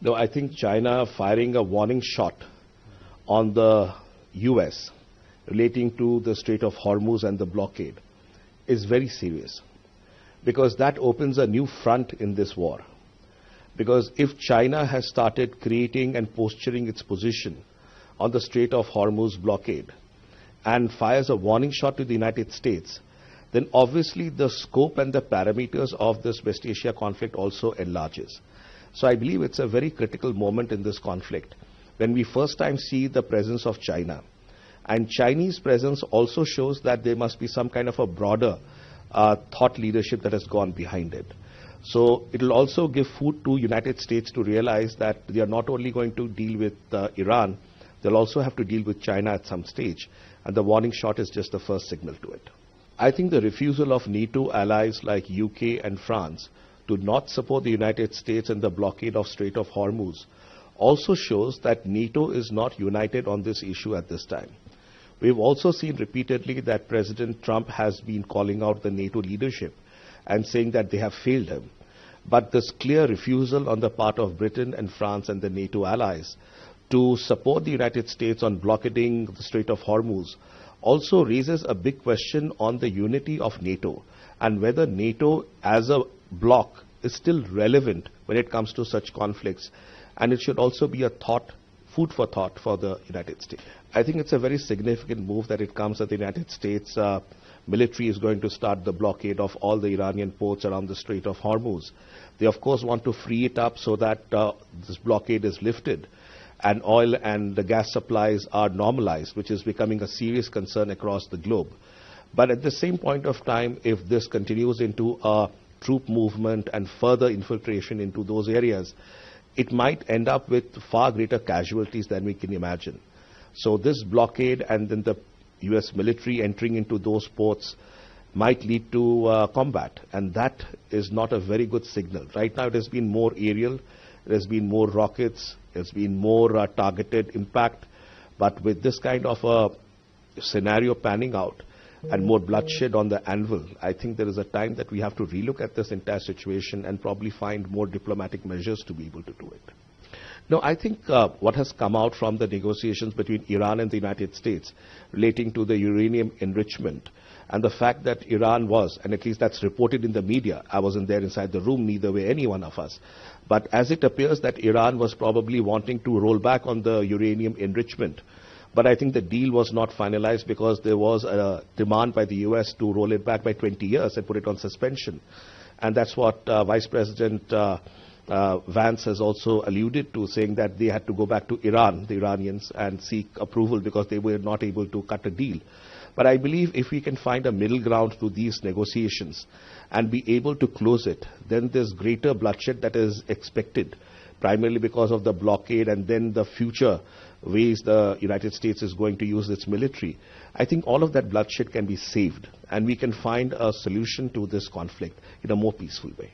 No, I think China firing a warning shot on the US relating to the Strait of Hormuz and the blockade is very serious, because that opens a new front in this war. Because if China has started creating and posturing its position on the Strait of Hormuz blockade and fires a warning shot to the United States, then obviously the scope and the parameters of this West Asia conflict also enlarges. So I believe it's a very critical moment in this conflict when we first time see the presence of China. And Chinese presence also shows that there must be some kind of a broader thought leadership that has gone behind it. So it will also give food to United States to realize that they are not only going to deal with Iran, they'll also have to deal with China at some stage. And the warning shot is just the first signal to it. I think the refusal of NATO allies like UK and France to not support the United States in the blockade of Strait of Hormuz also shows that NATO is not united on this issue at this time. We've also seen repeatedly that President Trump has been calling out the NATO leadership and saying that they have failed him. But this clear refusal on the part of Britain and France and the NATO allies to support the United States on blockading the Strait of Hormuz also raises a big question on the unity of NATO and whether NATO as a bloc is still relevant when it comes to such conflicts. And it should also be a food for thought for the United States. I think it's a very significant move that it comes that the United States military is going to start the blockade of all the Iranian ports around the Strait of Hormuz. They of course want to free it up so that this blockade is lifted and oil and the gas supplies are normalized, which is becoming a serious concern across the globe. But at the same point of time, if this continues into a troop movement and further infiltration into those areas, it might end up with far greater casualties than we can imagine. So this blockade and then the US military entering into those ports might lead to combat, and that is not a very good signal. Right now it has been more aerial, it has been more rockets, it's been more targeted impact, but with this kind of a scenario panning out and more bloodshed on the anvil, I think there is a time that we have to relook at this entire situation and probably find more diplomatic measures to be able to do it. No, I think what has come out from the negotiations between Iran and the United States relating to the uranium enrichment and the fact that Iran was, and at least that's reported in the media, I wasn't there inside the room, neither were any one of us, but as it appears that Iran was probably wanting to roll back on the uranium enrichment. But I think the deal was not finalized because there was a demand by the US to roll it back by 20 years and put it on suspension. And that's what Vice President Vance has also alluded to, saying that they had to go back to Iran, the Iranians, and seek approval because they were not able to cut a deal. But I believe if we can find a middle ground to these negotiations and be able to close it, then there's greater bloodshed that is expected, primarily because of the blockade and then the future ways the United States is going to use its military. I think all of that bloodshed can be saved and we can find a solution to this conflict in a more peaceful way.